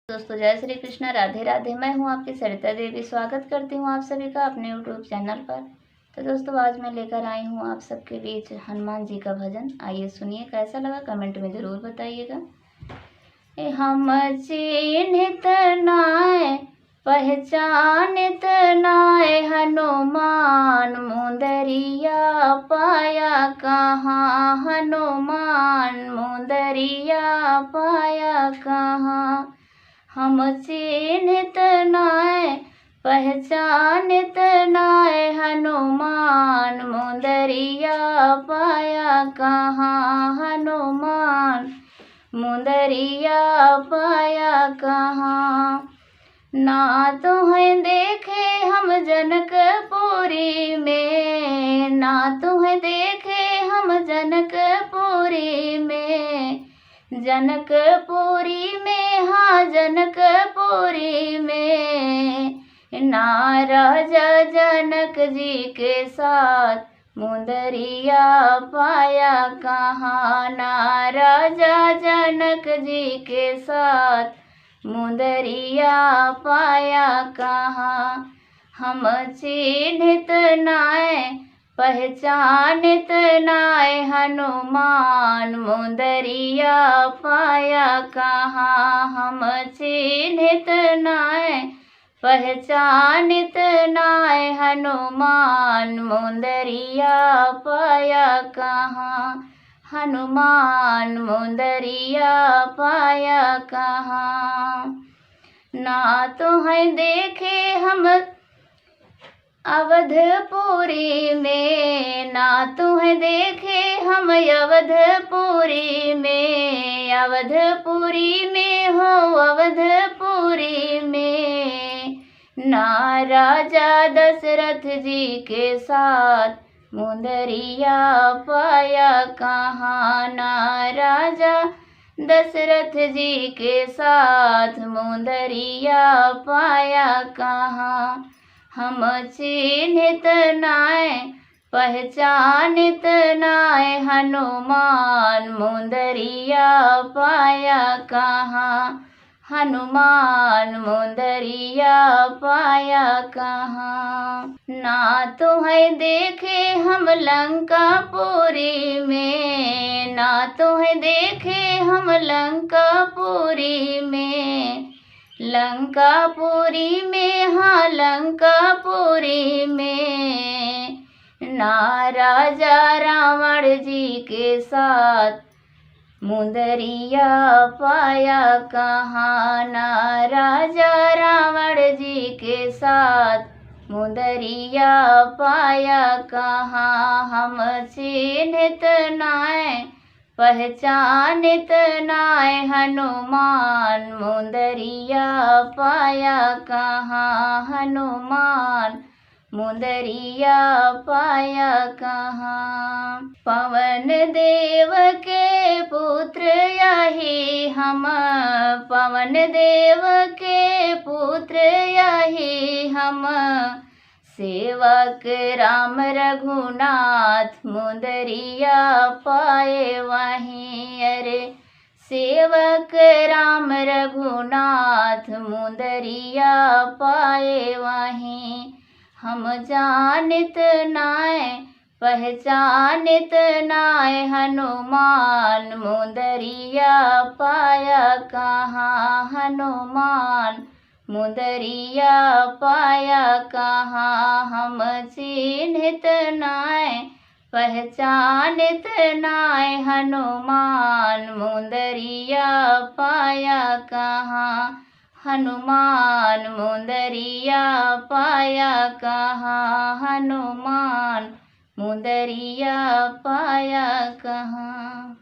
दोस्तों जय श्री कृष्ण, राधे राधे। मैं हूं आपकी सरिता देवी। स्वागत करती हूं आप सभी का अपने यूट्यूब चैनल पर। तो दोस्तों आज मैं लेकर आई हूं आप सबके बीच हनुमान जी का भजन। आइए सुनिए, कैसा लगा कमेंट में ज़रूर बताइएगा। हम चिन्हित नाय पहचानित नाय, हनुमान मुंदरिया पाया कहाँ, हनुमान मुंदरिया पाया कहाँ। हम चिन्हित नाय पहचानित नाय, हनुमान मुंदरिया पाया कहाँ, हनुमान मुंदरिया पाया कहाँ। ना तुम्हें देखे हम जनकपुरी में, ना तुम्हें देखे हम जनकपुरी में, जनकपुरी में, हाँ जनकपुरी में। ना राजा जनक जी के साथ मुंदरिया पाया कहाँ, ना राजा जनक जी के साथ मुंदरिया पाया कहाँ। हम चिन्हित नाय पहचानित नाय, हनुमान मुंदरिया पाया कहाँ। हम चिन्हित नाय पहचानित नाय, हनुमान मुंदरिया पाया कहाँ, हनुमान मुंदरिया पाया कहाँ। ना तुम्हें देखे हम अवधपुरी में, ना तुम्हें देखे हम अवधपुरी में, अवधपुरी में हो अवधपुरी में। ना राजा दशरथ जी के साथ मुंदरिया पाया कहाँ, ना राजा दशरथ जी के साथ मुंदरिया पाया कहाँ। हम चिन्हित नाय पहचानित नाय, हनुमान मुंदरिया पाया कहाँ, हनुमान मुंदरिया पाया कहाँ। ना तुम्हें देखे हम लंकापुरी में, ना तुम्हें देखे हम लंकापुरी में, लंकापुरी में, हाँ लंकापुरी में। ना राजा रावण जी के साथ मुंदरिया पाया कहाँ, ना राजा रावण जी के साथ मुंदरिया पाया कहाँ। हम चिन्हित नाय पहचानित नाय, हनुमान मुंदरिया पाया कहाँ, हनुमान मुंदरिया पाया कहाँ। पवन देव के पुत्र यही हम, पवन देव के पुत्र यही हम, सेवक राम रघुनाथ मुंदरिया पाए वहीं। अरे सेवक राम रघुनाथ मुंदरिया पाए वहीं। हम जानित नाय पहचानित नाय, हनुमान मुंदरिया पाया कहाँ, हनुमान मुंदरिया पाया कहाँ। हम चिन्हित नाय पहचानित नाय, हनुमान मुंदरिया पाया कहाँ, हनुमान मुंदरिया पाया कहाँ, हनुमान मुंदरिया पाया कहाँ।